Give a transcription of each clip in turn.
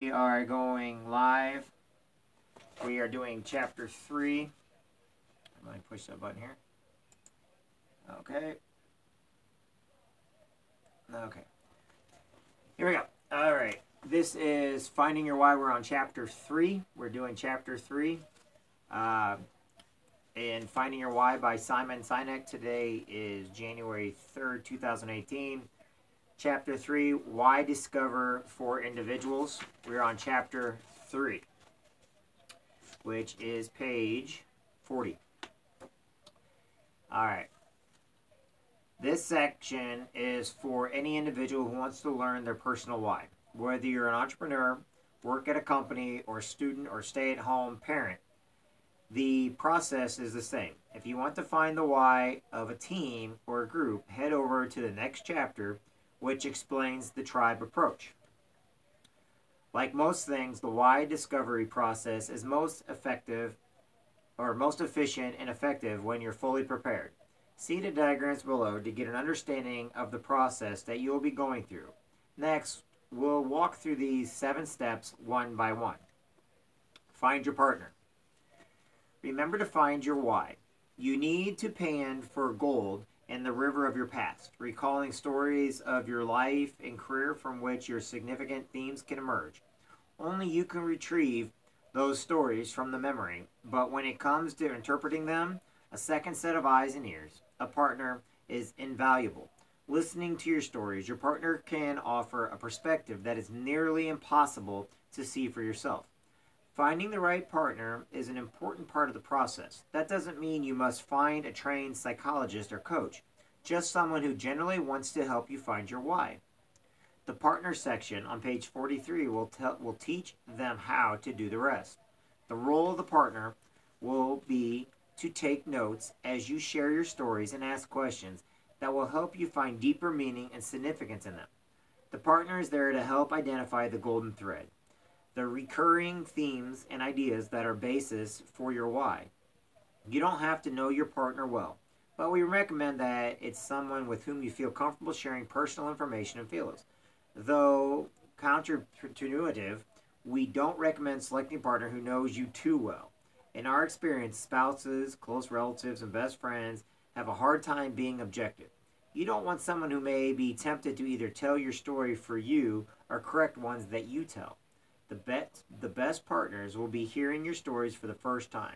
We are going live. We are doing chapter 3. Let me push that button here. Okay. Here we go. All right. This is Finding Your Why. We're on chapter 3. We're doing chapter 3. And Finding Your Why by Sinek. Today is January 3rd, 2018. Chapter 3, Why Discover for Individuals. We're on chapter 3, which is page 40. All right. This section is for any individual who wants to learn their personal why. Whether you're an entrepreneur, work at a company, or student, or stay-at-home parent, the process is the same. If you want to find the why of a team or a group, head over to the next chapter, which explains the tribe approach. Like most things, the why discovery process is most efficient and effective when you're fully prepared. See the diagrams below to get an understanding of the process that you'll be going through. Next, we'll walk through these 7 steps one by one. Find your partner. Remember to find your why. You need to pan for gold in the river of your past, recalling stories of your life and career from which your significant themes can emerge. Only you can retrieve those stories from the memory, but when it comes to interpreting them, a second set of eyes and ears, a partner, is invaluable. Listening to your stories, your partner can offer a perspective that is nearly impossible to see for yourself. Finding the right partner is an important part of the process. That doesn't mean you must find a trained psychologist or coach, just someone who generally wants to help you find your why. The partner section on page 43 will teach them how to do the rest. The role of the partner will be to take notes as you share your stories and ask questions that will help you find deeper meaning and significance in them. The partner is there to help identify the golden thread, the recurring themes and ideas that are basis for your why. You don't have to know your partner well, but we recommend that it's someone with whom you feel comfortable sharing personal information and feelings. Though counterintuitive, we don't recommend selecting a partner who knows you too well. In our experience, spouses, close relatives, and best friends have a hard time being objective. You don't want someone who may be tempted to either tell your story for you or correct ones that you tell. The best partners will be hearing your stories for the first time.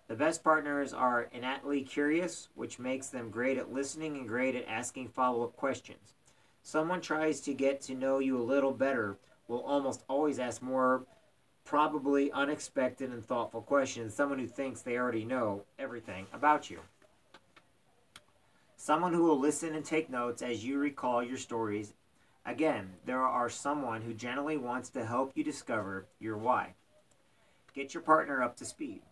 The best partners are innately curious, which makes them great at listening and great at asking follow-up questions. Someone tries to get to know you a little better will almost always ask more probably unexpected and thoughtful questions than someone who thinks they already know everything about you. Someone who will listen and take notes as you recall your stories. Again, there are someone who generally wants to help you discover your why. Get your partner up to speed.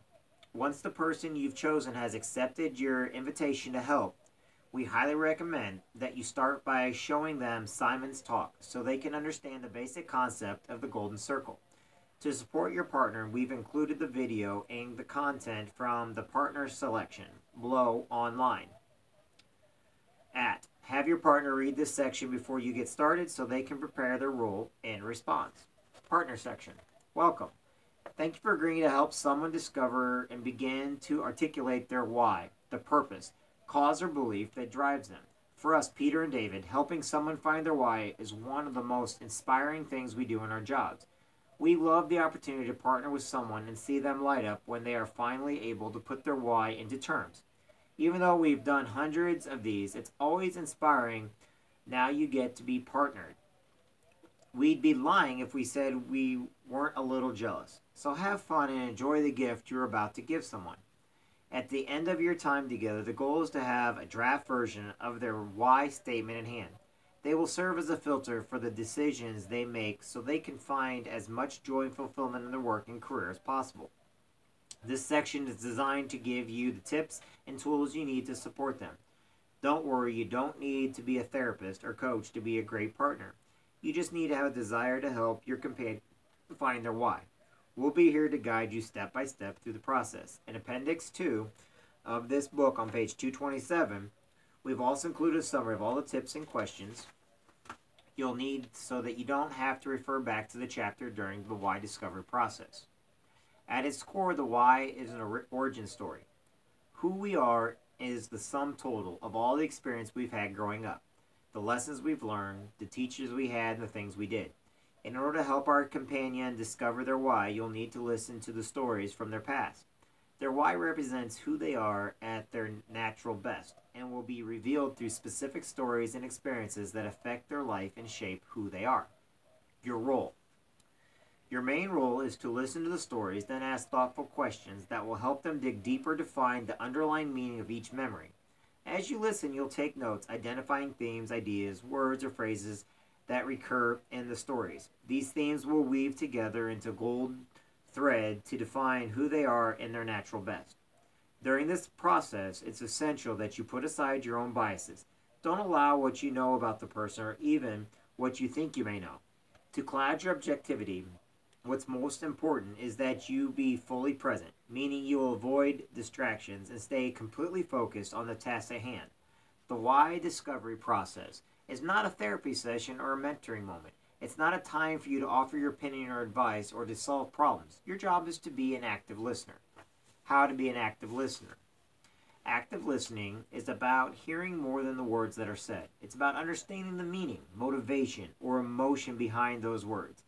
Once the person you've chosen has accepted your invitation to help, we highly recommend that you start by showing them Simon's talk so they can understand the basic concept of the golden circle. To support your partner, we've included the video and the content from the partner selection below online. Have your partner read this section before you get started so they can prepare their role and response. Partner section. Welcome. Thank you for agreeing to help someone discover and begin to articulate their why, the purpose, cause, or belief that drives them. For us, Peter and David, helping someone find their why is one of the most inspiring things we do in our jobs. We love the opportunity to partner with someone and see them light up when they are finally able to put their why into terms. Even though we've done hundreds of these, it's always inspiring. Now you get to be partnered. We'd be lying if we said we weren't a little jealous. So have fun and enjoy the gift you're about to give someone. At the end of your time together, the goal is to have a draft version of their why statement in hand. They will serve as a filter for the decisions they make so they can find as much joy and fulfillment in their work and career as possible. This section is designed to give you the tips and tools you need to support them. Don't worry, you don't need to be a therapist or coach to be a great partner. You just need to have a desire to help your companion find their why. We'll be here to guide you step by step through the process. In Appendix 2 of this book on page 227, we've also included a summary of all the tips and questions you'll need so that you don't have to refer back to the chapter during the why discovery process. At its core, the why is an origin story. Who we are is the sum total of all the experience we've had growing up, the lessons we've learned, the teachers we had, and the things we did. In order to help our companion discover their why, you'll need to listen to the stories from their past. Their why represents who they are at their natural best and will be revealed through specific stories and experiences that affect their life and shape who they are. Your role. Your main role is to listen to the stories, then ask thoughtful questions that will help them dig deeper to find the underlying meaning of each memory. As you listen, you'll take notes, identifying themes, ideas, words, or phrases that recur in the stories. These themes will weave together into gold thread to define who they are in their natural best. During this process, it's essential that you put aside your own biases. Don't allow what you know about the person or even what you think you may know to cloud your objectivity. What's most important is that you be fully present, meaning you will avoid distractions and stay completely focused on the task at hand. The why discovery process is not a therapy session or a mentoring moment. It's not a time for you to offer your opinion or advice or to solve problems. Your job is to be an active listener. How to be an active listener. Active listening is about hearing more than the words that are said. It's about understanding the meaning, motivation, or emotion behind those words.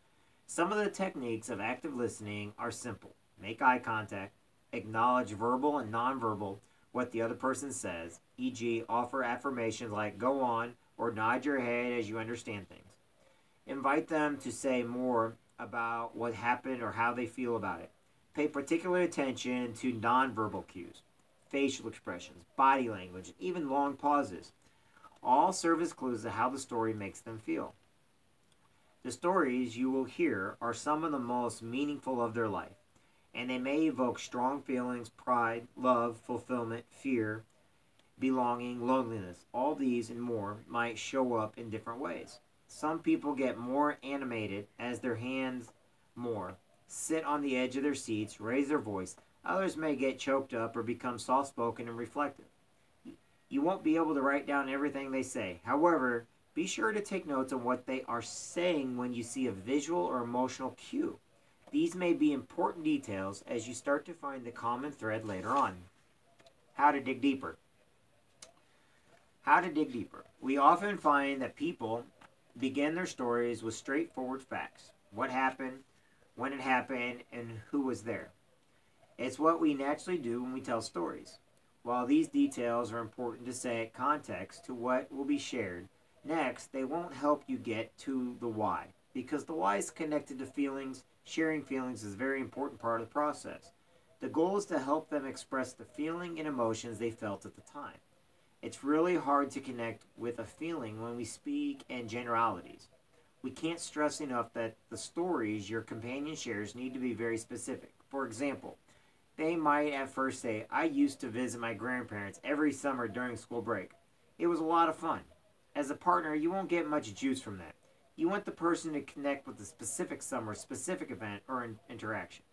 Some of the techniques of active listening are simple. Make eye contact, acknowledge verbal and nonverbal what the other person says, e.g., offer affirmations like go on or nod your head as you understand things. Invite them to say more about what happened or how they feel about it. Pay particular attention to nonverbal cues, facial expressions, body language, and even long pauses. All serve as clues to how the story makes them feel. The stories you will hear are some of the most meaningful of their life, and they may evoke strong feelings, pride, love, fulfillment, fear, belonging, loneliness. All these and more might show up in different ways. Some people get more animated as their hands more, sit on the edge of their seats, raise their voice. Others may get choked up or become soft-spoken and reflective. You won't be able to write down everything they say. However, be sure to take notes on what they are saying when you see a visual or emotional cue. These may be important details as you start to find the common thread later on. How to dig deeper. How to dig deeper. We often find that people begin their stories with straightforward facts. What happened, when it happened, and who was there. It's what we naturally do when we tell stories. While these details are important to set context to what will be shared, next, they won't help you get to the why, because the why is connected to feelings. Sharing feelings is a very important part of the process. The goal is to help them express the feeling and emotions they felt at the time. It's really hard to connect with a feeling when we speak in generalities. We can't stress enough that the stories your companion shares need to be very specific. For example, they might at first say, I used to visit my grandparents every summer during school break. It was a lot of fun. As a partner, you won't get much juice from that. You want the person to connect with a specific summer, specific event, or interaction.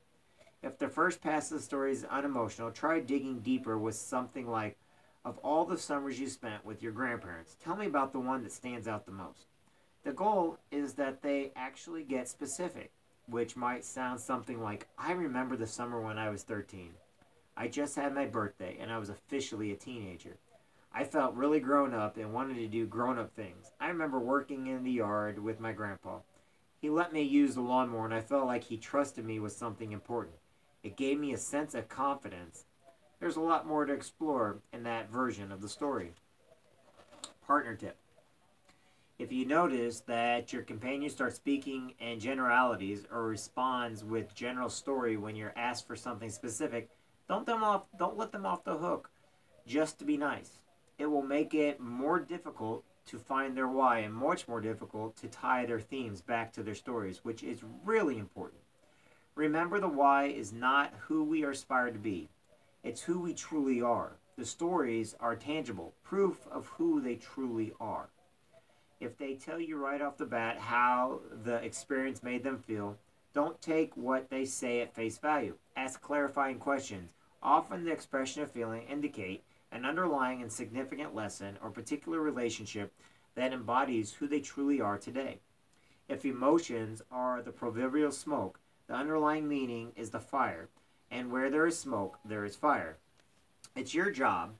If the first pass of the story is unemotional, try digging deeper with something like, of all the summers you spent with your grandparents, tell me about the one that stands out the most. The goal is that they actually get specific, which might sound something like, I remember the summer when I was 13. I just had my birthday and I was officially a teenager. I felt really grown up and wanted to do grown-up things. I remember working in the yard with my grandpa. He let me use the lawnmower and I felt like he trusted me with something important. It gave me a sense of confidence. There's a lot more to explore in that version of the story. Partner tip. If you notice that your companion starts speaking in generalities or responds with general story when you're asked for something specific, don't let them off the hook just to be nice. It will make it more difficult to find their why and much more difficult to tie their themes back to their stories, which is really important. Remember, the why is not who we are aspired to be. It's who we truly are. The stories are tangible, proof of who they truly are. If they tell you right off the bat how the experience made them feel, don't take what they say at face value. Ask clarifying questions. Often the expression of feeling indicate an underlying and significant lesson or particular relationship that embodies who they truly are today. If emotions are the proverbial smoke, the underlying meaning is the fire, and where there is smoke, there is fire. It's your job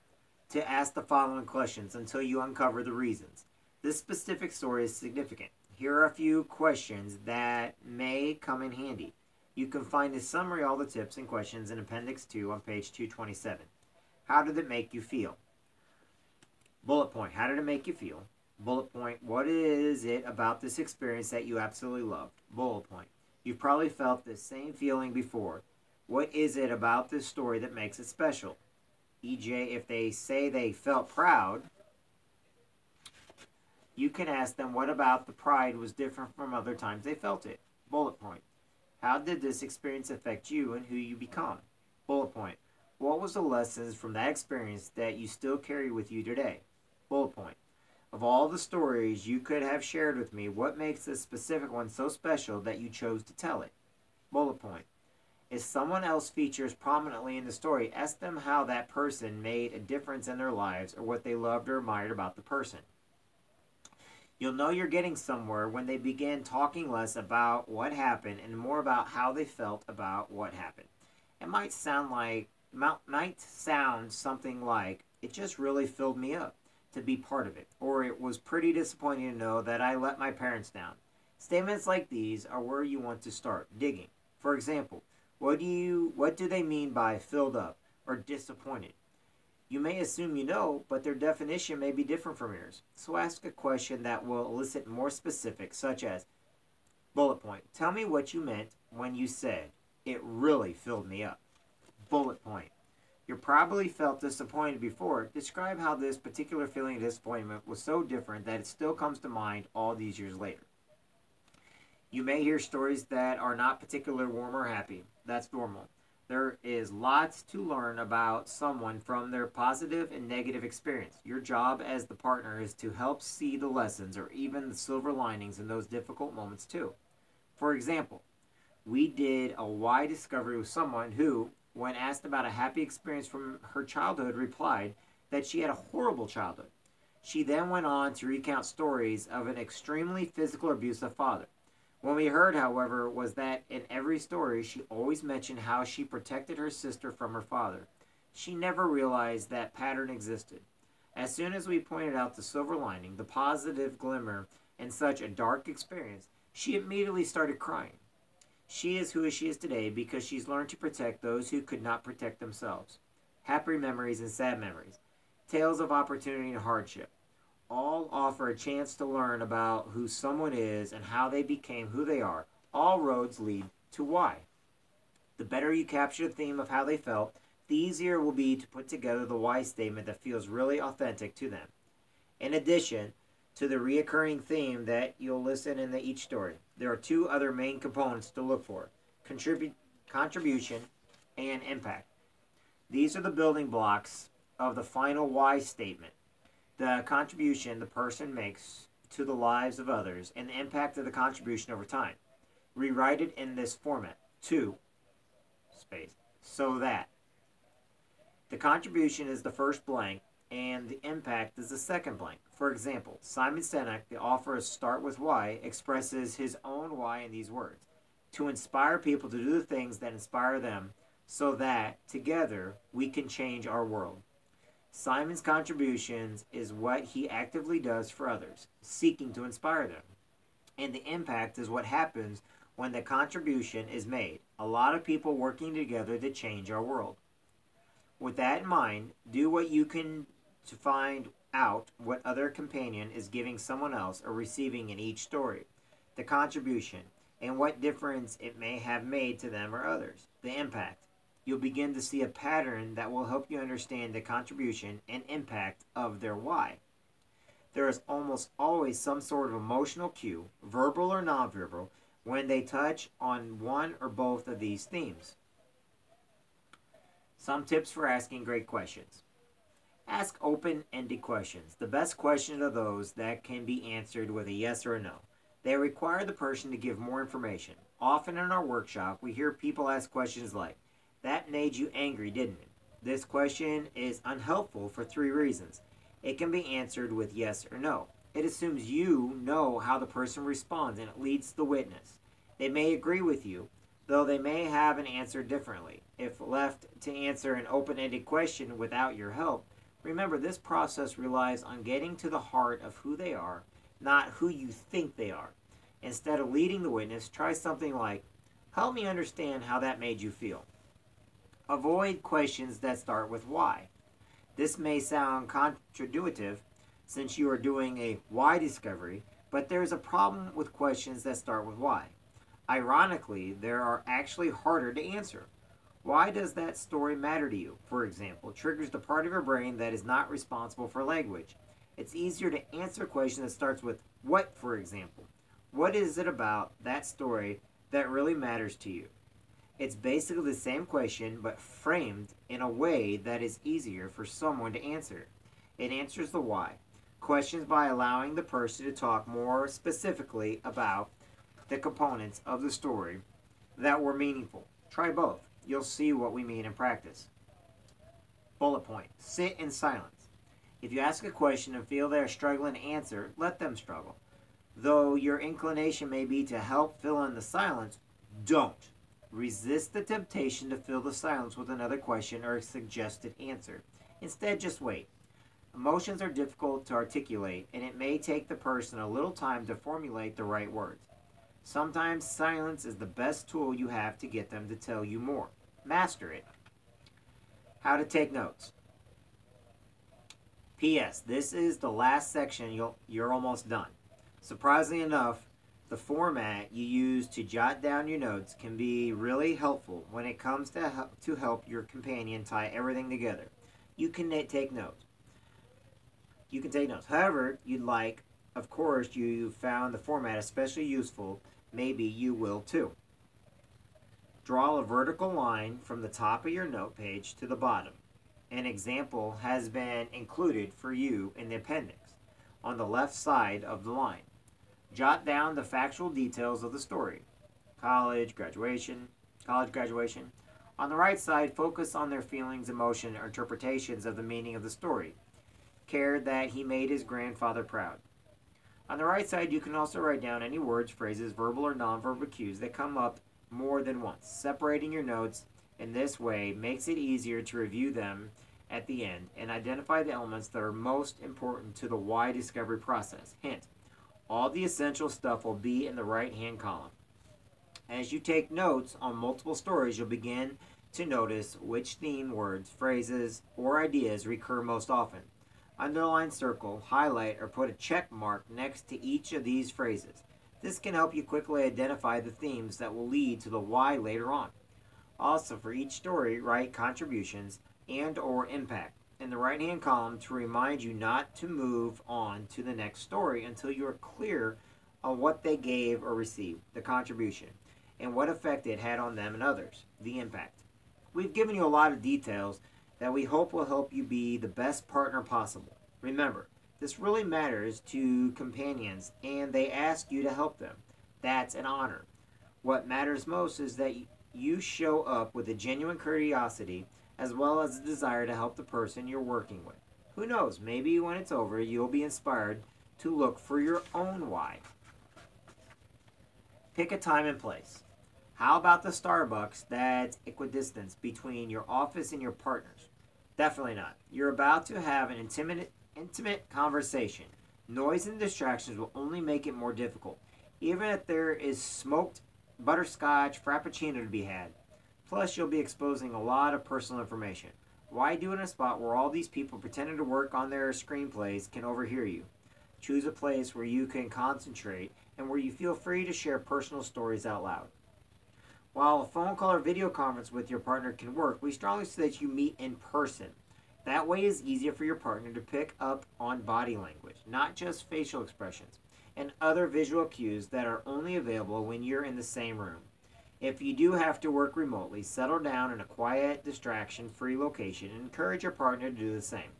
to ask the following questions until you uncover the reasons. This specific story is significant. Here are a few questions that may come in handy. You can find a summary of all the tips and questions in Appendix 2 on page 227. How did it make you feel? Bullet point, how did it make you feel? Bullet point, what is it about this experience that you absolutely loved? Bullet point, you've probably felt this same feeling before. What is it about this story that makes it special? E.j., if they say they felt proud, you can ask them what about the pride was different from other times they felt it. Bullet point, how did this experience affect you and who you become? Bullet point, what was the lessons from that experience that you still carry with you today? Bullet point, of all the stories you could have shared with me, what makes this specific one so special that you chose to tell it? Bullet point, if someone else features prominently in the story, ask them how that person made a difference in their lives or what they loved or admired about the person. You'll know you're getting somewhere when they begin talking less about what happened and more about how they felt about what happened. It might sound something like, it just really filled me up to be part of it, or it was pretty disappointing to know that I let my parents down. Statements like these are where you want to start digging. For example, what do they mean by filled up or disappointed? You may assume you know, but their definition may be different from yours. So ask a question that will elicit more specifics, such as, bullet point, tell me what you meant when you said, it really filled me up. Bullet point, you probably felt disappointed before. Describe how this particular feeling of disappointment was so different that it still comes to mind all these years later. You may hear stories that are not particularly warm or happy. That's normal. There is lots to learn about someone from their positive and negative experience. Your job as the partner is to help see the lessons or even the silver linings in those difficult moments too. For example, we did a why discovery with someone who, when asked about a happy experience from her childhood, replied that she had a horrible childhood. She then went on to recount stories of an extremely physical or abusive father. What we heard, however, was that in every story, she always mentioned how she protected her sister from her father. She never realized that pattern existed. As soon as we pointed out the silver lining, the positive glimmer in such a dark experience, she immediately started crying. She is who she is today because she's learned to protect those who could not protect themselves. Happy memories and sad memories, tales of opportunity and hardship, all offer a chance to learn about who someone is and how they became who they are. All roads lead to why. The better you capture the theme of how they felt, the easier it will be to put together the why statement that feels really authentic to them. In addition to the reoccurring theme that you'll listen in each story, there are two other main components to look for: contribution and impact. These are the building blocks of the final why statement. The contribution the person makes to the lives of others, and the impact of the contribution over time. Rewrite it in this format. So that. The contribution is the first blank, and the impact is the second blank. For example, Simon Sinek, the author of Start With Why, expresses his own why in these words: to inspire people to do the things that inspire them so that, together, we can change our world. Simon's contributions is what he actively does for others, seeking to inspire them. And the impact is what happens when the contribution is made. A lot of people working together to change our world. With that in mind, do what you can to find out what other companion is giving someone else or receiving in each story. The contribution, and what difference it may have made to them or others. The impact. You'll begin to see a pattern that will help you understand the contribution and impact of their why. There is almost always some sort of emotional cue, verbal or nonverbal, when they touch on one or both of these themes. Some tips for asking great questions. Ask open-ended questions. The best questions are those that can be answered with a yes or a no. They require the person to give more information. Often in our workshop, we hear people ask questions like, "That made you angry, didn't it?" This question is unhelpful for 3 reasons. It can be answered with yes or no. It assumes you know how the person responds and it leads the witness. They may agree with you, though they may have an answer differently. If left to answer an open-ended question without your help, remember this process relies on getting to the heart of who they are, not who you think they are. Instead of leading the witness, try something like, "Help me understand how that made you feel." Avoid questions that start with why. This may sound contradictory since you are doing a why discovery, but there is a problem with questions that start with why. Ironically, they are actually harder to answer. Why does that story matter to you, for example, triggers the part of your brain that is not responsible for language. It's easier to answer a question that starts with what, for example. What is it about that story that really matters to you? It's basically the same question, but framed in a way that is easier for someone to answer. It answers the why. Questions by allowing the person to talk more specifically about the components of the story that were meaningful. Try both. You'll see what we mean in practice. Bullet point. Sit in silence. If you ask a question and feel they are struggling to answer, let them struggle. Though your inclination may be to help fill in the silence, don't. Resist the temptation to fill the silence with another question or a suggested answer. Instead, just wait. Emotions are difficult to articulate, and it may take the person a little time to formulate the right words. Sometimes silence is the best tool you have to get them to tell you more. Master it. How to take notes. P.S. This is the last section. You're almost done. Surprisingly enough, the format you use to jot down your notes can be really helpful when it comes to help your companion tie everything together. You can take notes. However, you'd like, of course, you found the format especially useful, maybe you will too. Draw a vertical line from the top of your note page to the bottom. An example has been included for you in the appendix on the left side of the line. Jot down the factual details of the story. College graduation. On the right side, focus on their feelings, emotion, or interpretations of the meaning of the story. Cared that he made his grandfather proud. On the right side, you can also write down any words, phrases, verbal or nonverbal cues that come up more than once. Separating your notes in this way makes it easier to review them at the end and identify the elements that are most important to the why discovery process. Hint, all the essential stuff will be in the right-hand column. As you take notes on multiple stories, you'll begin to notice which theme words, phrases, or ideas recur most often. Underline, circle, highlight, or put a check mark next to each of these phrases. This can help you quickly identify the themes that will lead to the why later on. Also, for each story, write contributions and or impact in the right-hand column to remind you not to move on to the next story until you are clear on what they gave or received, the contribution, and what effect it had on them and others, the impact. We've given you a lot of details that we hope will help you be the best partner possible. Remember, this really matters to companions, and they ask you to help them. That's an honor. What matters most is that you show up with a genuine curiosity as well as a desire to help the person you're working with. Who knows, maybe when it's over, you'll be inspired to look for your own why. Pick a time and place. How about the Starbucks that's equidistant between your office and your partners? Definitely not. You're about to have an intimate conversation. Noise and distractions will only make it more difficult, even if there is smoked butterscotch frappuccino to be had. Plus, you'll be exposing a lot of personal information. Why do it in a spot where all these people pretending to work on their screenplays can overhear you? Choose a place where you can concentrate and where you feel free to share personal stories out loud. While a phone call or video conference with your partner can work, we strongly suggest you meet in person. That way it's easier for your partner to pick up on body language, not just facial expressions, and other visual cues that are only available when you're in the same room. If you do have to work remotely, settle down in a quiet, distraction-free location and encourage your partner to do the same.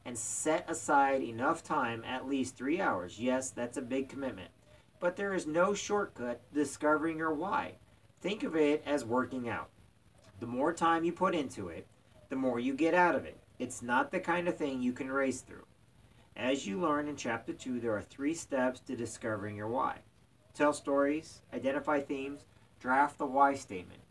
And set aside enough time, at least 3 hours. Yes, that's a big commitment. But there is no shortcut to discovering your why. Think of it as working out. The more time you put into it, the more you get out of it. It's not the kind of thing you can race through. As you learn in Chapter 2, there are 3 steps to discovering your why. Tell stories, identify themes, draft the why statement.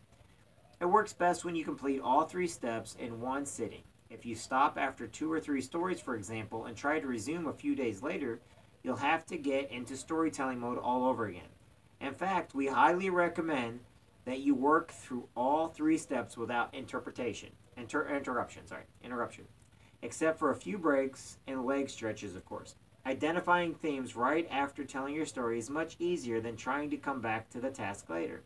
It works best when you complete all 3 steps in one sitting. If you stop after 2 or 3 stories, for example, and try to resume a few days later, you'll have to get into storytelling mode all over again. In fact, we highly recommend that you work through all 3 steps without interruption, except for a few breaks and leg stretches, of course. Identifying themes right after telling your story is much easier than trying to come back to the task later.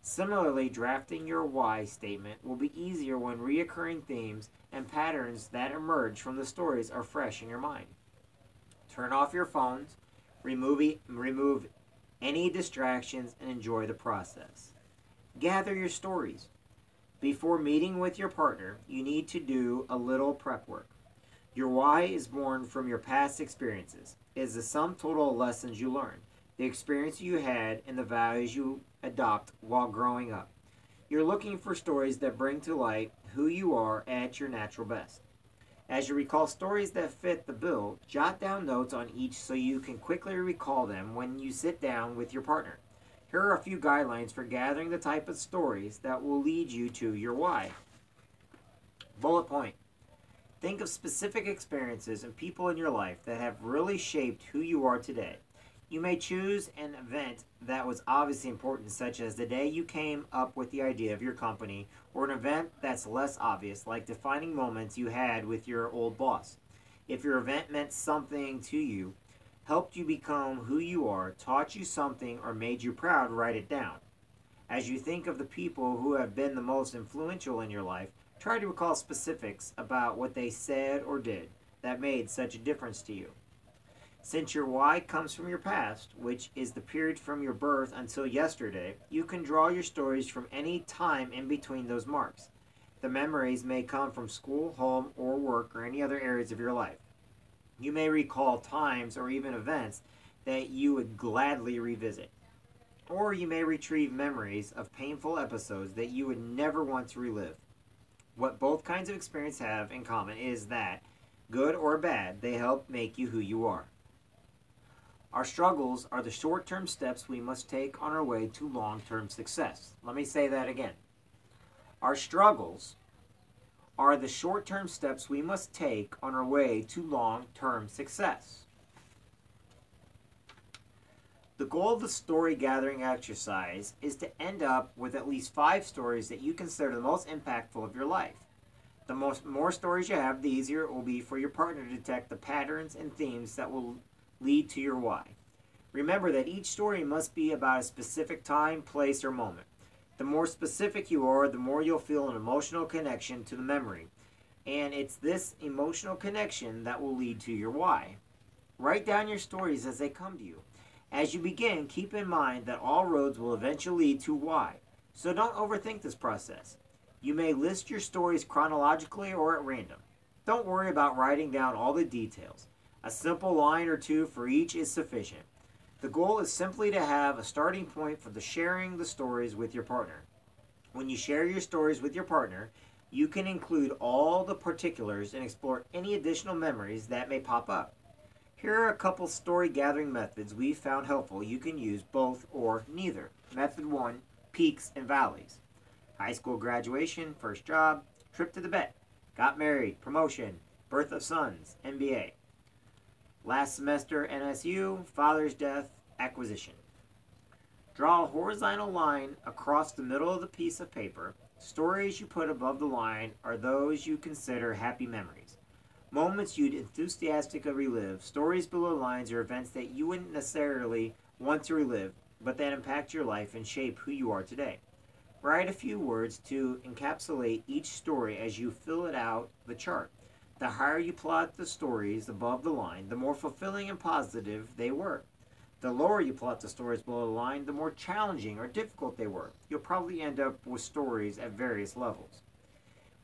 Similarly, drafting your why statement will be easier when reoccurring themes and patterns that emerge from the stories are fresh in your mind. Turn off your phones, remove any distractions, and enjoy the process. Gather your stories. Before meeting with your partner, you need to do a little prep work. Your why is born from your past experiences. It is the sum total of lessons you learned, the experience you had, and the values you adopt while growing up. You're looking for stories that bring to light who you are at your natural best. As you recall stories that fit the bill, jot down notes on each so you can quickly recall them when you sit down with your partner. Here are a few guidelines for gathering the type of stories that will lead you to your why. Bullet point. Think of specific experiences and people in your life that have really shaped who you are today. You may choose an event that was obviously important, such as the day you came up with the idea of your company, or an event that's less obvious, like defining moments you had with your old boss. If your event meant something to you, helped you become who you are, taught you something, or made you proud, write it down. As you think of the people who have been the most influential in your life, try to recall specifics about what they said or did that made such a difference to you. Since your why comes from your past, which is the period from your birth until yesterday, you can draw your stories from any time in between those marks. The memories may come from school, home, or work, or any other areas of your life. You may recall times or even events that you would gladly revisit. Or you may retrieve memories of painful episodes that you would never want to relive. What both kinds of experience have in common is that, good or bad, they help make you who you are. Our struggles are the short-term steps we must take on our way to long-term success. Let me say that again. Our struggles are the short-term steps we must take on our way to long-term success. The goal of the story gathering exercise is to end up with at least 5 stories that you consider the most impactful of your life. The more stories you have, the easier it will be for your partner to detect the patterns and themes that will lead to your why. Remember that each story must be about a specific time, place, or moment. The more specific you are, the more you'll feel an emotional connection to the memory. And it's this emotional connection that will lead to your why. Write down your stories as they come to you. As you begin, keep in mind that all roads will eventually lead to why. So don't overthink this process. You may list your stories chronologically or at random. Don't worry about writing down all the details. A simple line or 2 for each is sufficient. The goal is simply to have a starting point for sharing the stories with your partner. When you share your stories with your partner, you can include all the particulars and explore any additional memories that may pop up. Here are a couple story gathering methods we found helpful. You can use both or neither. Method 1, peaks and valleys. High school graduation, first job, trip to the vet, got married, promotion, birth of sons, MBA. Last semester NSU, father's death, acquisition. Draw a horizontal line across the middle of the piece of paper. Stories you put above the line are those you consider happy memories. Moments you'd enthusiastically relive. Stories below the lines are events that you wouldn't necessarily want to relive, but that impact your life and shape who you are today. Write a few words to encapsulate each story as you fill it out the chart. The higher you plot the stories above the line, the more fulfilling and positive they were. The lower you plot the stories below the line, the more challenging or difficult they were. You'll probably end up with stories at various levels.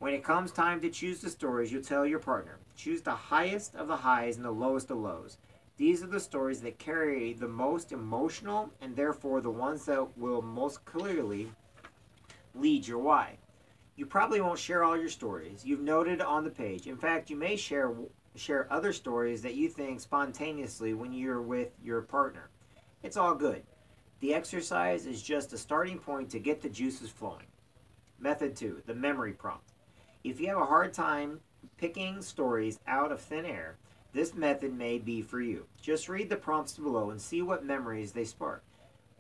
When it comes time to choose the stories, you'll tell your partner, choose the highest of the highs and the lowest of lows. These are the stories that carry the most emotional and therefore the ones that will most clearly lead your why. You probably won't share all your stories you've noted on the page. In fact, you may share share other stories that you think spontaneously when you're with your partner. It's all good. The exercise is just a starting point to get the juices flowing. Method 2, the memory prompt. If you have a hard time picking stories out of thin air, this method may be for you. Just read the prompts below and see what memories they spark.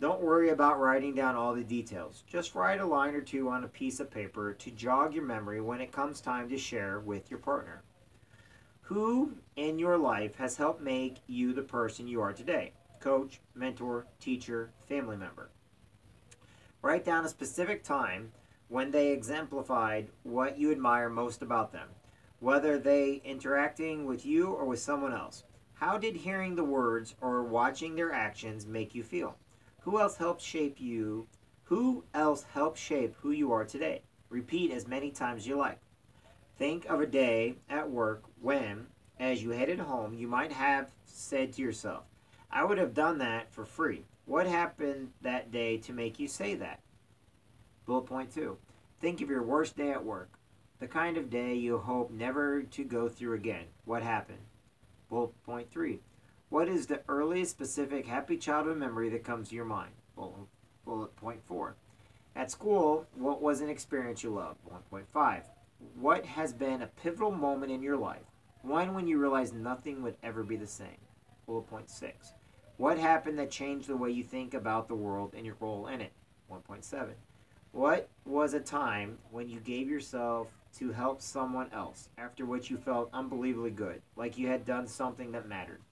Don't worry about writing down all the details. Just write a line or two on a piece of paper to jog your memory when it comes time to share with your partner. Who in your life has helped make you the person you are today? Coach, mentor, teacher, family member. Write down a specific time when they exemplified what you admire most about them, whether they interacting with you or with someone else. How did hearing the words or watching their actions make you feel? Who else helped shape you? Who else helped shape who you are today? Repeat as many times as you like. Think of a day at work when, as you headed home, you might have said to yourself, I would have done that for free. What happened that day to make you say that? Bullet point 2. Think of your worst day at work. The kind of day you hope never to go through again. What happened? Bullet point 3. What is the earliest specific happy childhood memory that comes to your mind? Bullet point 4. At school, what was an experience you loved? Bullet point 5. What has been a pivotal moment in your life? One when you realized nothing would ever be the same. Bullet point 6. What happened that changed the way you think about the world and your role in it? 1.7. What was a time when you gave yourself to help someone else, after which you felt unbelievably good, like you had done something that mattered?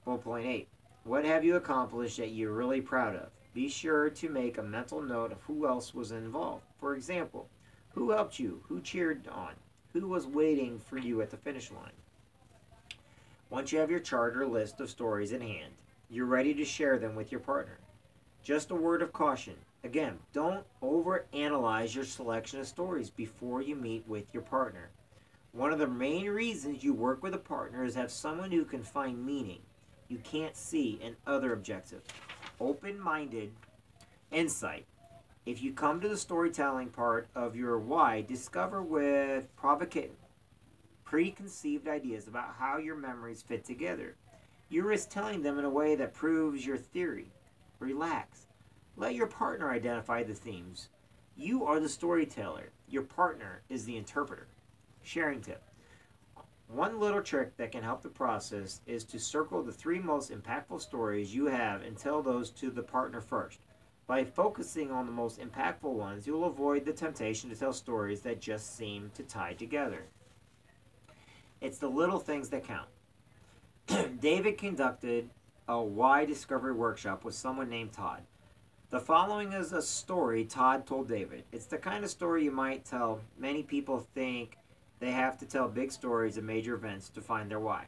4.8. What have you accomplished that you're really proud of? Be sure to make a mental note of who else was involved. For example, who helped you? Who cheered on? Who was waiting for you at the finish line? Once you have your chart or list of stories in hand, you're ready to share them with your partner. Just a word of caution. Again, don't overanalyze your selection of stories before you meet with your partner. One of the main reasons you work with a partner is to have someone who can find meaning you can't see in other objectives. Open-minded insight. If you come to the storytelling part of your why, discover with preconceived ideas about how your memories fit together. You risk telling them in a way that proves your theory. Relax. Let your partner identify the themes. You are the storyteller. Your partner is the interpreter. Sharing tip. One little trick that can help the process is to circle the 3 most impactful stories you have and tell those to the partner first. By focusing on the most impactful ones, you'll avoid the temptation to tell stories that just seem to tie together. It's the little things that count. David conducted a why discovery workshop with someone named Todd. The following is a story Todd told David. It's the kind of story you might tell. Many people think they have to tell big stories of major events to find their why.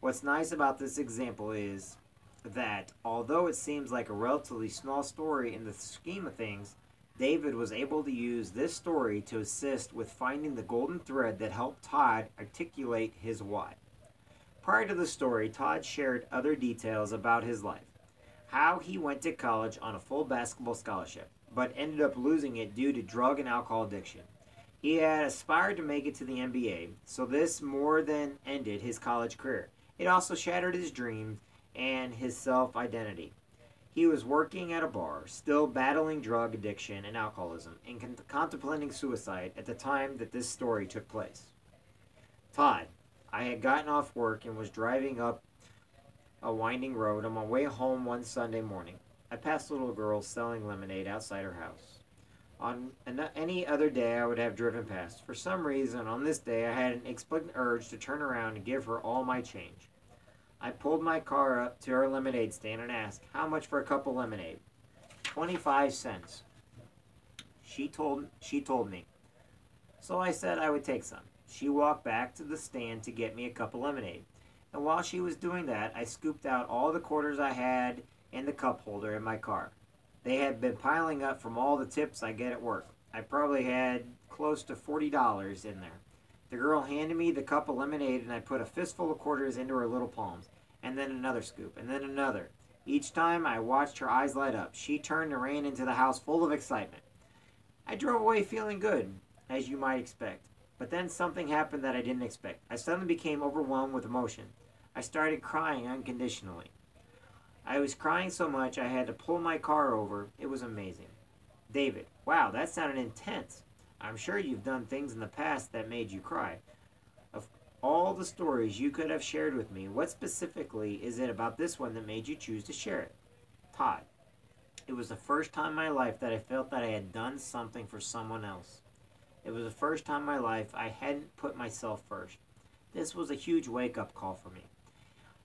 What's nice about this example is that although it seems like a relatively small story in the scheme of things, David was able to use this story to assist with finding the golden thread that helped Todd articulate his why. Prior to the story, Todd shared other details about his life. How he went to college on a full basketball scholarship, but ended up losing it due to drug and alcohol addiction. He had aspired to make it to the NBA, so this more than ended his college career. It also shattered his dreams and his self-identity. He was working at a bar, still battling drug addiction and alcoholism, and contemplating suicide at the time that this story took place. Todd, I had gotten off work and was driving up a winding road on my way home one Sunday morning. I passed a little girl selling lemonade outside her house. On any other day, I would have driven past. For some reason, on this day, I had an explicit urge to turn around and give her all my change. I pulled my car up to her lemonade stand and asked, how much for a cup of lemonade? 25 cents. She told me. So I said I would take some. She walked back to the stand to get me a cup of lemonade. And while she was doing that, I scooped out all the quarters I had in the cup holder in my car. They had been piling up from all the tips I get at work. I probably had close to $40 in there. The girl handed me the cup of lemonade and I put a fistful of quarters into her little palms. And then another scoop, and then another. Each time I watched her eyes light up. She turned and ran into the house full of excitement. I drove away feeling good, as you might expect. But then something happened that I didn't expect. I suddenly became overwhelmed with emotion. I started crying unconditionally. I was crying so much I had to pull my car over. It was amazing. David, wow, that sounded intense. I'm sure you've done things in the past that made you cry. Of all the stories you could have shared with me, what specifically is it about this one that made you choose to share it? Todd, it was the first time in my life that I felt that I had done something for someone else. It was the first time in my life I hadn't put myself first. This was a huge wake-up call for me.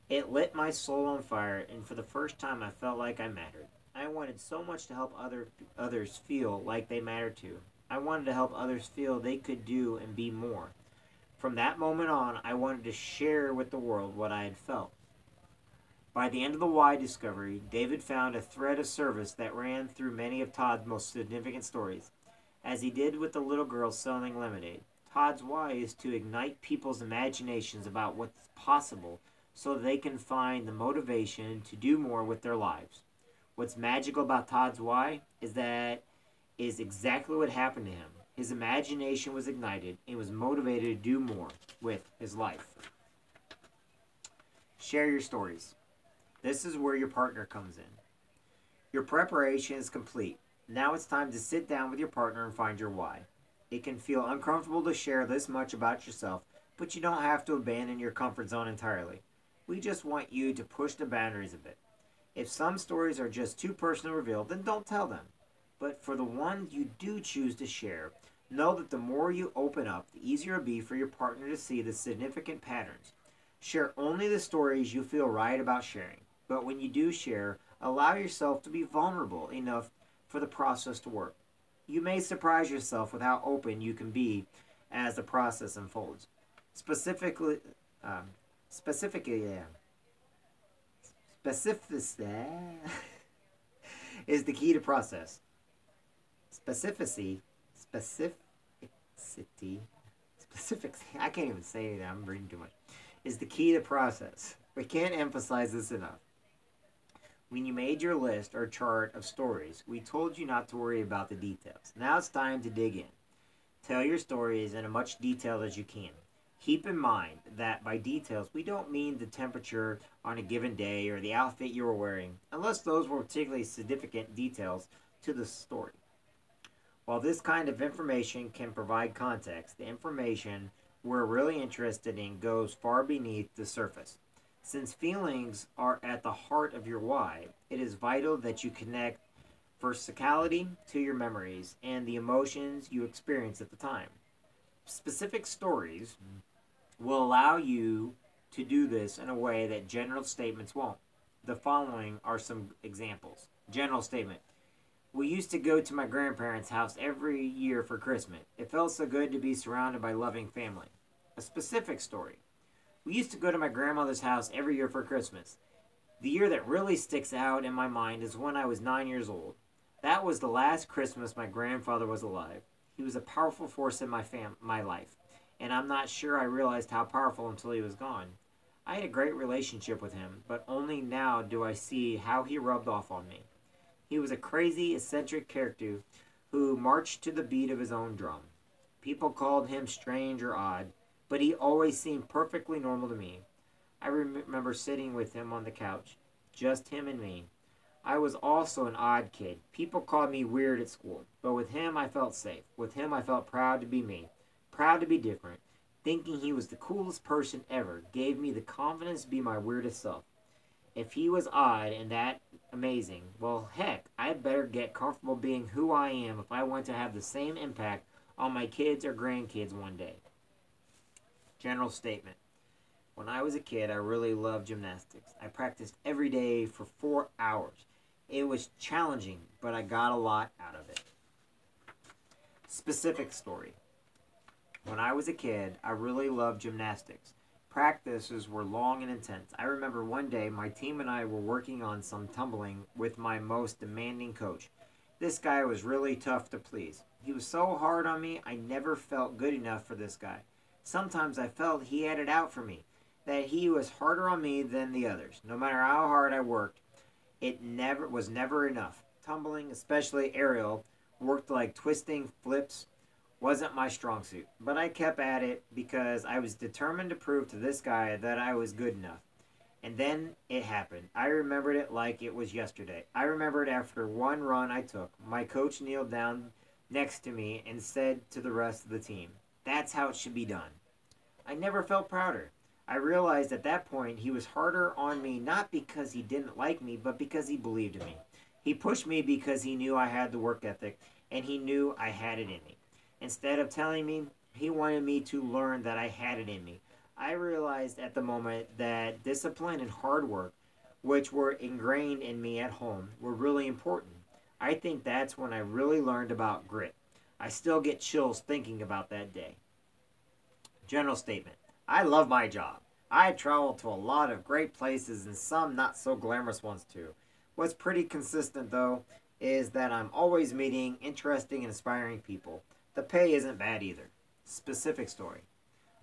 It lit my soul on fire, and for the first time I felt like I mattered. I wanted so much to help others feel like they mattered too. I wanted to help others feel they could do and be more. From that moment on, I wanted to share with the world what I had felt. By the end of the why discovery, David found a thread of service that ran through many of Todd's most significant stories, as he did with the little girl selling lemonade. Todd's why is to ignite people's imaginations about what's possible so they can find the motivation to do more with their lives. What's magical about Todd's why is that is exactly what happened to him. His imagination was ignited and was motivated to do more with his life. Share your stories. This is where your partner comes in. Your preparation is complete. Now it's time to sit down with your partner and find your why. It can feel uncomfortable to share this much about yourself, but you don't have to abandon your comfort zone entirely. We just want you to push the boundaries a bit. If some stories are just too personal to reveal, then don't tell them. But for the ones you do choose to share, know that the more you open up, the easier it'll be for your partner to see the significant patterns. Share only the stories you feel right about sharing. But when you do share, allow yourself to be vulnerable enough for the process to work. You may surprise yourself with how open you can be as the process unfolds. Specificity is the key to process. Specificity, I can't even say that, I'm reading too much, is the key to process. We can't emphasize this enough. When you made your list or chart of stories, we told you not to worry about the details. Now it's time to dig in. Tell your stories in as much detail as you can. Keep in mind that by details, we don't mean the temperature on a given day or the outfit you were wearing, unless those were particularly significant details to the story. While this kind of information can provide context, the information we're really interested in goes far beneath the surface. Since feelings are at the heart of your why, it is vital that you connect versatility to your memories and the emotions you experience at the time. Specific stories will allow you to do this in a way that general statements won't. The following are some examples. General statement. We used to go to my grandparents' house every year for Christmas. It felt so good to be surrounded by loving family. A specific story. We used to go to my grandmother's house every year for Christmas. The year that really sticks out in my mind is when I was 9 years old. That was the last Christmas my grandfather was alive. He was a powerful force in my life, and I'm not sure I realized how powerful until he was gone. I had a great relationship with him, but only now do I see how he rubbed off on me. He was a crazy, eccentric character who marched to the beat of his own drum. People called him strange or odd, but he always seemed perfectly normal to me. I remember sitting with him on the couch, just him and me. I was also an odd kid. People called me weird at school, but with him I felt safe. With him I felt proud to be me, proud to be different. Thinking he was the coolest person ever gave me the confidence to be my weirdest self. If he was odd and that amazing, well heck, I'd better get comfortable being who I am if I want to have the same impact on my kids or grandkids one day. General statement. When I was a kid, I really loved gymnastics. I practiced every day for 4 hours. It was challenging, but I got a lot out of it. Specific story. When I was a kid, I really loved gymnastics. Practices were long and intense. I remember one day my team and I were working on some tumbling with my most demanding coach. This guy was really tough to please. He was so hard on me, I never felt good enough for this guy. Sometimes I felt he had it out for me, that he was harder on me than the others. No matter how hard I worked, it was never enough. Tumbling, especially aerial, worked like twisting, flips, wasn't my strong suit, but I kept at it because I was determined to prove to this guy that I was good enough. And then it happened. I remembered it like it was yesterday. I remembered after one run I took, my coach kneeled down next to me and said to the rest of the team, "That's how it should be done." I never felt prouder. I realized at that point he was harder on me not because he didn't like me, but because he believed in me. He pushed me because he knew I had the work ethic and he knew I had it in me. Instead of telling me, he wanted me to learn that I had it in me. I realized at the moment that discipline and hard work, which were ingrained in me at home, were really important. I think that's when I really learned about grit. I still get chills thinking about that day. General statement: I love my job. I travel to a lot of great places and some not so glamorous ones too. What's pretty consistent though is that I'm always meeting interesting and inspiring people. The pay isn't bad either. Specific story: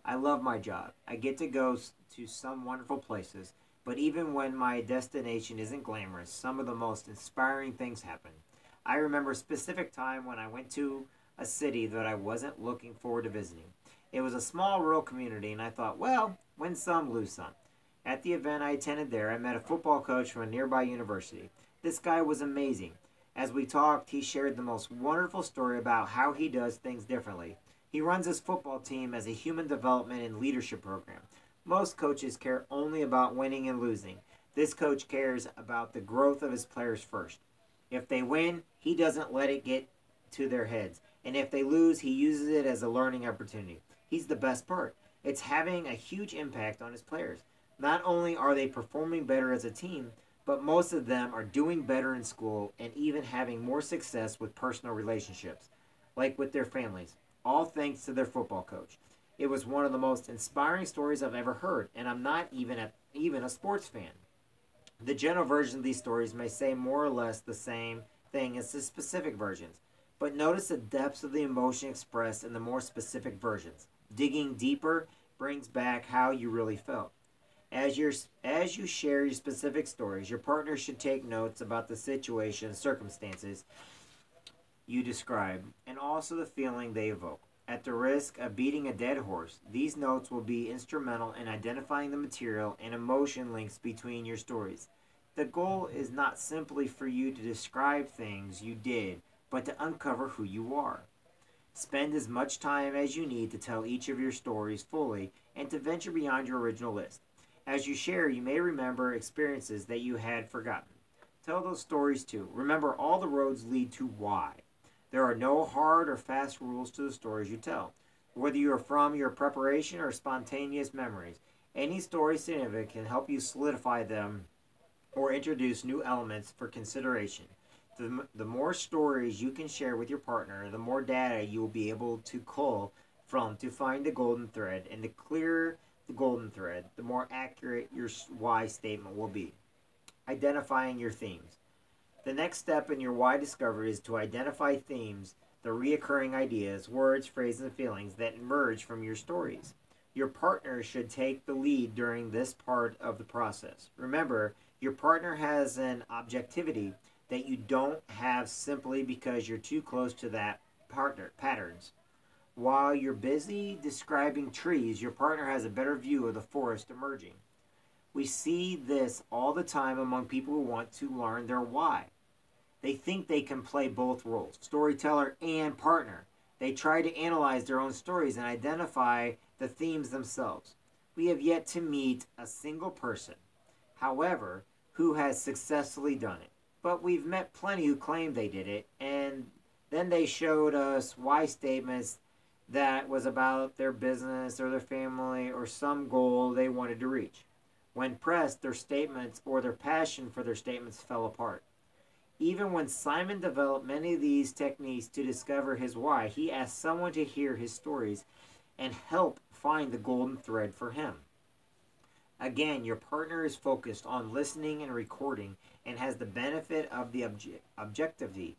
I love my job. I get to go to some wonderful places, but even when my destination isn't glamorous, some of the most inspiring things happen. I remember a specific time when I went to a city that I wasn't looking forward to visiting. It was a small rural community, and I thought, well, win some, lose some. At the event I attended there, I met a football coach from a nearby university. This guy was amazing. As we talked, he shared the most wonderful story about how he does things differently. He runs his football team as a human development and leadership program. Most coaches care only about winning and losing. This coach cares about the growth of his players first. If they win, he doesn't let it get to their heads. And if they lose, he uses it as a learning opportunity. He's the best part. It's having a huge impact on his players. Not only are they performing better as a team, but most of them are doing better in school and even having more success with personal relationships, like with their families, all thanks to their football coach. It was one of the most inspiring stories I've ever heard, and I'm not even a sports fan. The general version of these stories may say more or less the same thing as the specific versions, but notice the depths of the emotion expressed in the more specific versions. Digging deeper brings back how you really felt. As you share your specific stories, your partner should take notes about the situation and circumstances you describe, and also the feeling they evoke. At the risk of beating a dead horse, these notes will be instrumental in identifying the material and emotion links between your stories. The goal is not simply for you to describe things you did, but to uncover who you are. Spend as much time as you need to tell each of your stories fully and to venture beyond your original list. As you share, you may remember experiences that you had forgotten. Tell those stories too. Remember, all the roads lead to why. There are no hard or fast rules to the stories you tell. Whether you are from your preparation or spontaneous memories, any story significant can help you solidify them or introduce new elements for consideration. The more stories you can share with your partner, the more data you will be able to cull from to find the golden thread. And the clearer the golden thread, the more accurate your why statement will be. Identifying your themes. The next step in your why discovery is to identify themes, the reoccurring ideas, words, phrases, and feelings that emerge from your stories. Your partner should take the lead during this part of the process. Remember, your partner has an objectivity that you don't have simply because you're too close to that partner patterns. While you're busy describing trees, your partner has a better view of the forest emerging. We see this all the time among people who want to learn their why. They think they can play both roles, storyteller and partner. They try to analyze their own stories and identify the themes themselves. We have yet to meet a single person, however, who has successfully done it. But we've met plenty who claim they did it, and then they showed us why statements that was about their business or their family or some goal they wanted to reach. When pressed, their statements or their passion for their statements fell apart. Even when Simon developed many of these techniques to discover his why, he asked someone to hear his stories and help find the golden thread for him. Again, your partner is focused on listening and recording and has the benefit of the objectivity.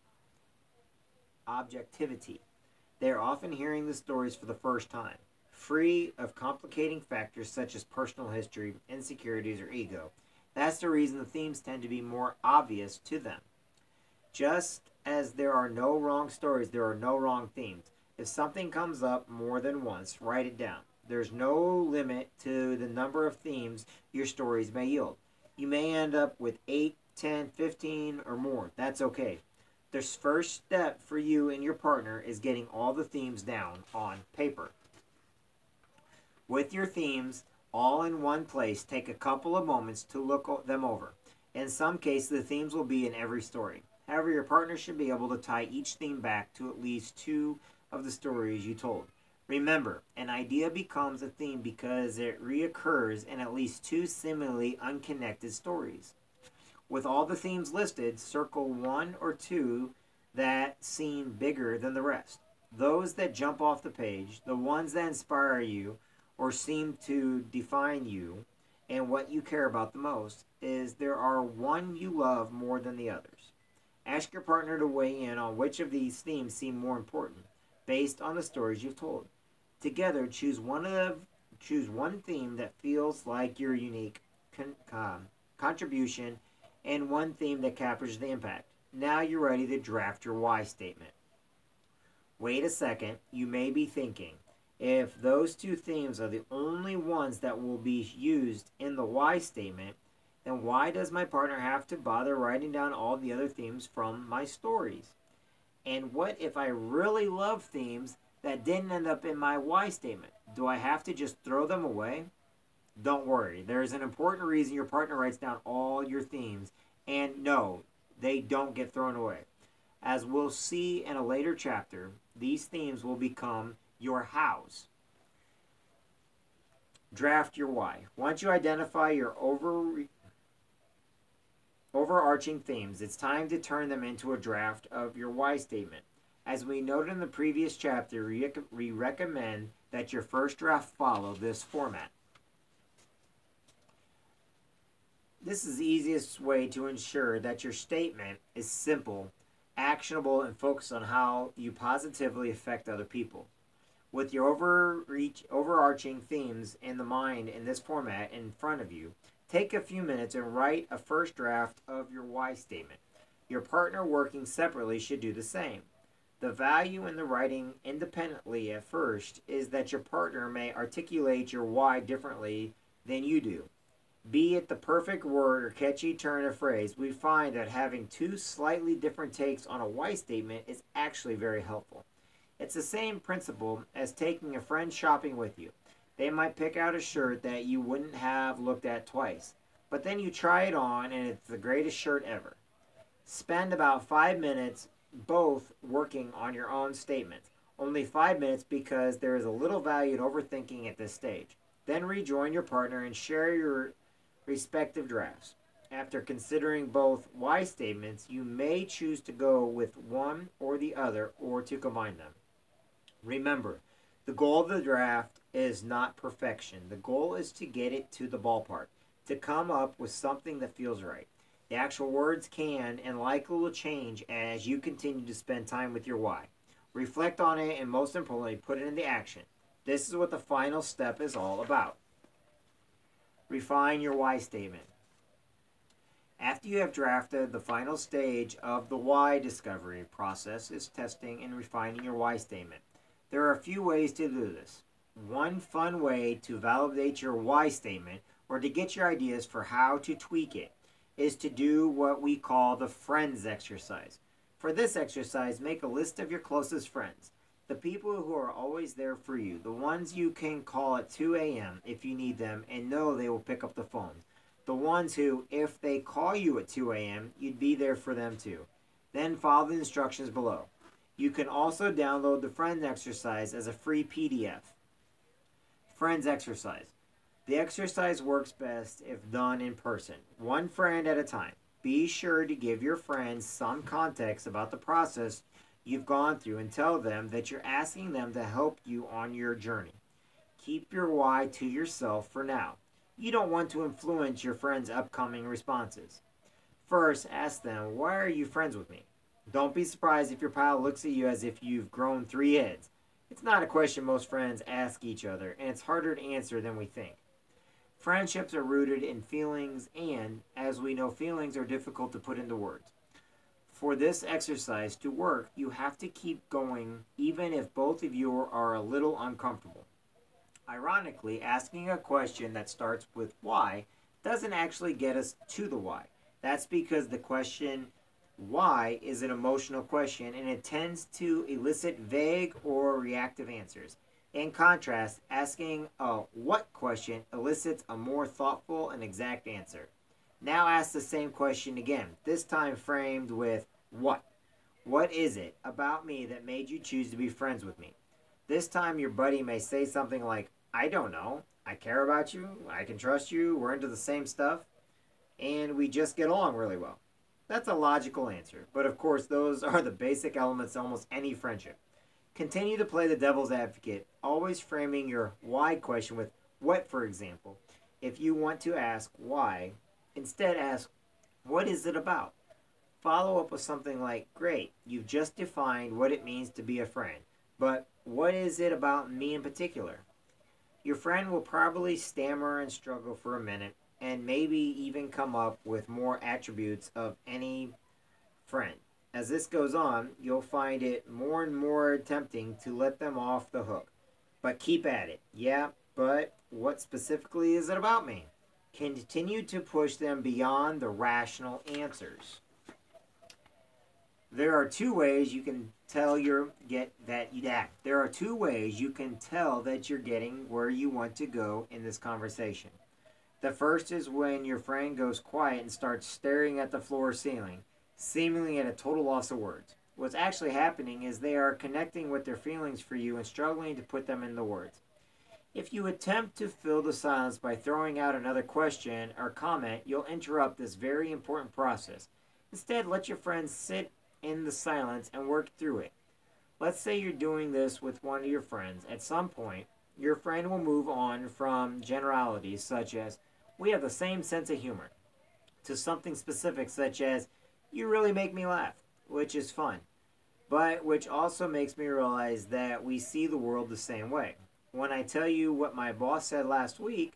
They are often hearing the stories for the first time, free of complicating factors such as personal history, insecurities, or ego. That's the reason the themes tend to be more obvious to them. Just as there are no wrong stories, there are no wrong themes. If something comes up more than once, write it down. There's no limit to the number of themes your stories may yield. You may end up with 8, 10, 15, or more. That's okay. The first step for you and your partner is getting all the themes down on paper. With your themes all in one place, take a couple of moments to look them over. In some cases, the themes will be in every story. However, your partner should be able to tie each theme back to at least two of the stories you told. Remember, an idea becomes a theme because it reoccurs in at least two seemingly unconnected stories. With all the themes listed, circle one or two that seem bigger than the rest. Those that jump off the page, the ones that inspire you or seem to define you and what you care about the most, is there are one you love more than the others. Ask your partner to weigh in on which of these themes seem more important, based on the stories you've told. Together, choose one theme that feels like your unique contribution, and one theme that captures the impact. Now you're ready to draft your why statement. Wait a second, you may be thinking, if those two themes are the only ones that will be used in the why statement, then why does my partner have to bother writing down all the other themes from my stories? And what if I really love themes that didn't end up in my why statement? Do I have to just throw them away? Don't worry, there's an important reason your partner writes down all your themes, and no, they don't get thrown away. As we'll see in a later chapter, these themes will become your hows. Draft your why. Once you identify your overarching themes, it's time to turn them into a draft of your why statement. As we noted in the previous chapter, we recommend that your first draft follow this format. This is the easiest way to ensure that your statement is simple, actionable, and focused on how you positively affect other people. With your overarching themes in the mind in this format in front of you, take a few minutes and write a first draft of your why statement. Your partner working separately should do the same. The value in the writing independently at first is that your partner may articulate your why differently than you do. Be it the perfect word or catchy turn of phrase, we find that having two slightly different takes on a why statement is actually very helpful. It's the same principle as taking a friend shopping with you. They might pick out a shirt that you wouldn't have looked at twice, but then you try it on and it's the greatest shirt ever. Spend about 5 minutes both working on your own statements. Only 5 minutes because there is a little value in overthinking at this stage. Then rejoin your partner and share your respective drafts. After considering both why statements, you may choose to go with one or the other or to combine them. Remember, the goal of the draft is not perfection. The goal is to get it to the ballpark, to come up with something that feels right. The actual words can and likely will change as you continue to spend time with your why. Reflect on it and most importantly, put it into action. This is what the final step is all about. Refine your why statement. After you have drafted, the final stage of the why discovery process is testing and refining your why statement. There are a few ways to do this. One fun way to validate your why statement or to get your ideas for how to tweak it is to do what we call the friends exercise. For this exercise, make a list of your closest friends, the people who are always there for you, the ones you can call at 2 a.m. if you need them and know they will pick up the phone, the ones who, if they call you at 2 a.m., you'd be there for them too. Then follow the instructions below. You can also download the Friends exercise as a free PDF. Friends exercise. The exercise works best if done in person, one friend at a time. Be sure to give your friends some context about the process you've gone through and tell them that you're asking them to help you on your journey. Keep your why to yourself for now. You don't want to influence your friends' upcoming responses. First, ask them, why are you friends with me? Don't be surprised if your pal looks at you as if you've grown 3 heads. It's not a question most friends ask each other, and it's harder to answer than we think. Friendships are rooted in feelings, and, as we know, feelings are difficult to put into words. For this exercise to work, you have to keep going even if both of you are a little uncomfortable. Ironically, asking a question that starts with why doesn't actually get us to the why. That's because the question why is an emotional question and it tends to elicit vague or reactive answers. In contrast, asking a what question elicits a more thoughtful and exact answer. Now ask the same question again, this time framed with what. What is it about me that made you choose to be friends with me? This time your buddy may say something like, I don't know. I care about you. I can trust you. We're into the same stuff. And we just get along really well. That's a logical answer. But of course, those are the basic elements of almost any friendship. Continue to play the devil's advocate, always framing your why question with what, for example. If you want to ask why, instead ask, what is it about? Follow up with something like, great, you've just defined what it means to be a friend, but what is it about me in particular? Your friend will probably stammer and struggle for a minute, and maybe even come up with more attributes of any friend. As this goes on, you'll find it more and more tempting to let them off the hook. But keep at it. Yeah, but what specifically is it about me? Continue to push them beyond the rational answers. There are two ways you can tell There are two ways you can tell that you're getting where you want to go in this conversation. The first is when your friend goes quiet and starts staring at the floor or ceiling, seemingly at a total loss of words. What's actually happening is they are connecting with their feelings for you and struggling to put them into words. If you attempt to fill the silence by throwing out another question or comment, you'll interrupt this very important process. Instead, let your friend sit in the silence and work through it. Let's say you're doing this with one of your friends. At some point, your friend will move on from generalities such as, we have the same sense of humor, to something specific such as, you really make me laugh, which is fun, but which also makes me realize that we see the world the same way. When I tell you what my boss said last week,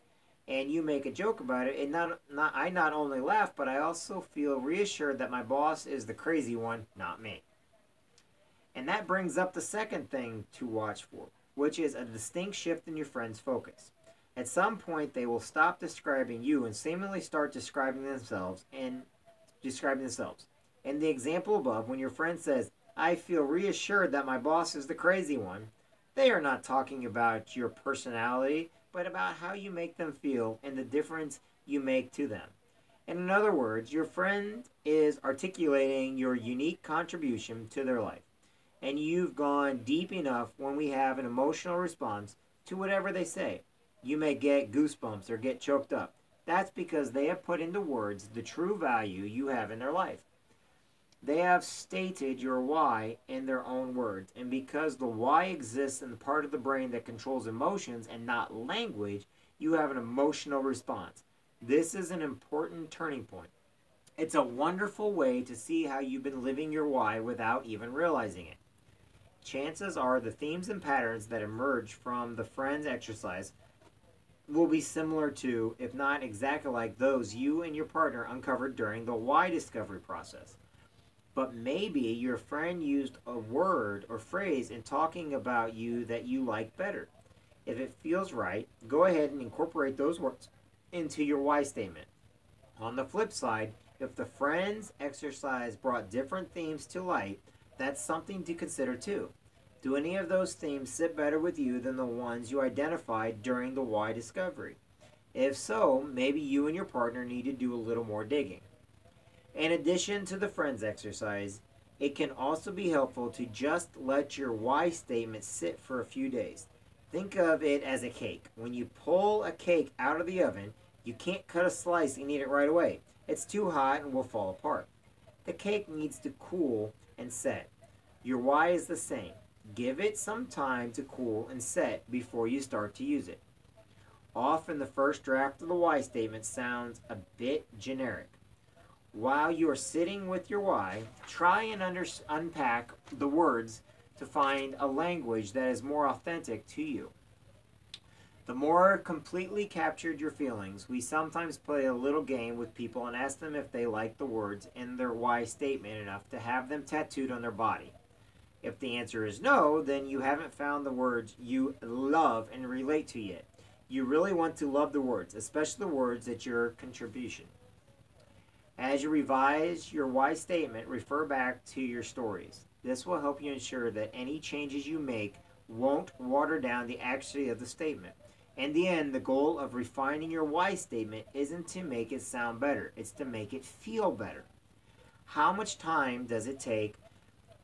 and you make a joke about it, I not only laugh, but I also feel reassured that my boss is the crazy one, not me. And that brings up the second thing to watch for, which is a distinct shift in your friend's focus. At some point, they will stop describing you and seemingly start describing themselves. In the example above, when your friend says, I feel reassured that my boss is the crazy one, they are not talking about your personality, but about how you make them feel and the difference you make to them. In other words, your friend is articulating your unique contribution to their life. And you've gone deep enough when we have an emotional response to whatever they say. You may get goosebumps or get choked up. That's because they have put into words the true value you have in their life. They have stated your why in their own words. And because the why exists in the part of the brain that controls emotions and not language, you have an emotional response. This is an important turning point. It's a wonderful way to see how you've been living your why without even realizing it. Chances are the themes and patterns that emerge from the friends exercise will be similar to, if not exactly like, those you and your partner uncovered during the why discovery process. But maybe your friend used a word or phrase in talking about you that you like better. If it feels right, go ahead and incorporate those words into your why statement. On the flip side, if the friends exercise brought different themes to light, that's something to consider too. Do any of those themes sit better with you than the ones you identified during the why discovery? If so, maybe you and your partner need to do a little more digging. In addition to the friends exercise, it can also be helpful to just let your why statement sit for a few days. Think of it as a cake. When you pull a cake out of the oven, you can't cut a slice and eat it right away. It's too hot and will fall apart. The cake needs to cool and set. Your why is the same. Give it some time to cool and set before you start to use it. Often the first draft of the why statement sounds a bit generic. While you are sitting with your why, try and unpack the words to find a language that is more authentic to you. The more completely captured your feelings, we sometimes play a little game with people and ask them if they like the words in their why statement enough to have them tattooed on their body. If the answer is no, then you haven't found the words you love and relate to yet. You really want to love the words, especially the words that your contribution. As you revise your why statement, refer back to your stories. This will help you ensure that any changes you make won't water down the accuracy of the statement. In the end, the goal of refining your why statement isn't to make it sound better, it's to make it feel better. How much time does it take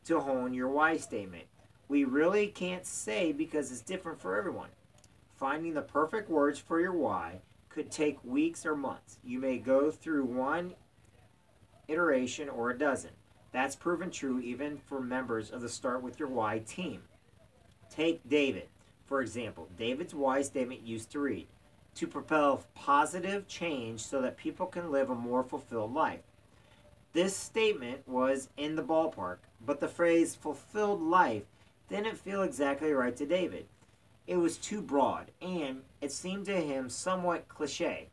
to hone your why statement? We really can't say because it's different for everyone. Finding the perfect words for your why could take weeks or months. You may go through one iteration or a dozen. That's proven true even for members of the Start With Your Why team. Take David, for example. David's why statement used to read, to propel positive change so that people can live a more fulfilled life. This statement was in the ballpark, but the phrase fulfilled life didn't feel exactly right to David. It was too broad, and it seemed to him somewhat cliche.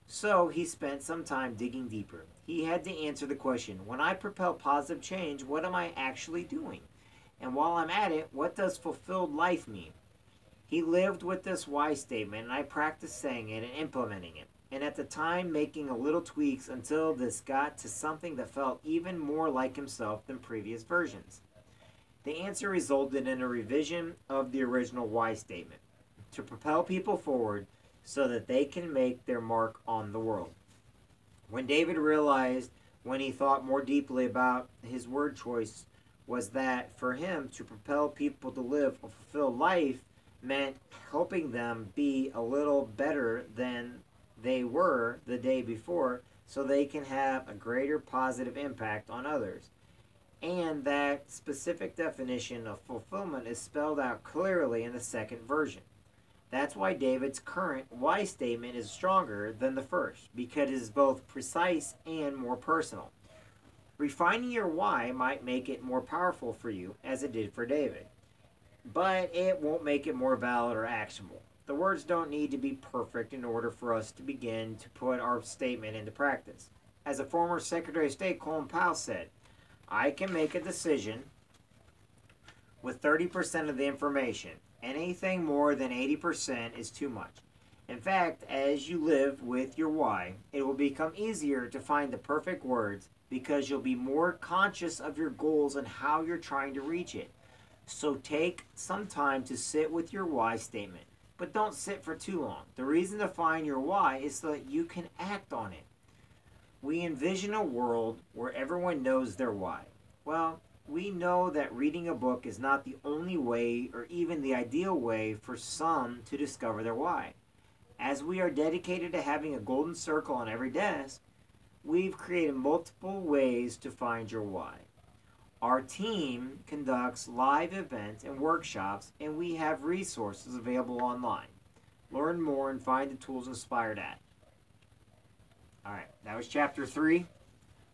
So he spent some time digging deeper. He had to answer the question, when I propel positive change, what am I actually doing? And while I'm at it, what does fulfilled life mean? He lived with this why statement, and I practiced saying it and implementing it. And at the time, making a little tweaks until this got to something that felt even more like himself than previous versions. The answer resulted in a revision of the original why statement to propel people forward so that they can make their mark on the world. When David realized, when he thought more deeply about his word choice, was that for him to propel people to live a fulfilled life meant helping them be a little better than they were the day before so they can have a greater positive impact on others. And that specific definition of fulfillment is spelled out clearly in the second version. That's why David's current why statement is stronger than the first, because it is both precise and more personal. Refining your why might make it more powerful for you, as it did for David, but it won't make it more valid or actionable. The words don't need to be perfect in order for us to begin to put our statement into practice. As a former Secretary of State, Colin Powell said, I can make a decision with 30% of the information. Anything more than 80% is too much. In fact, as you live with your why, it will become easier to find the perfect words because you'll be more conscious of your goals and how you're trying to reach it. So take some time to sit with your why statement, but don't sit for too long. The reason to find your why is so that you can act on it. We envision a world where everyone knows their why. Well, we know that reading a book is not the only way or even the ideal way for some to discover their why. As we are dedicated to having a golden circle on every desk, we've created multiple ways to find your why. Our team conducts live events and workshops, and we have resources available online. Learn more and find the tools inspired at. All right, that was chapter 3.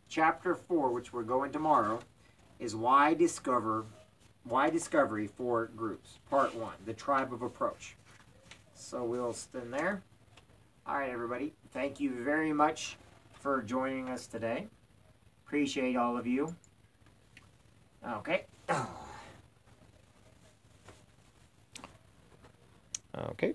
Chapter 4, which we're going tomorrow, is why discovery for groups. Part 1, the tribe of approach. So we'll stand there. All right, everybody. Thank you very much for joining us today. Appreciate all of you. Okay. Okay.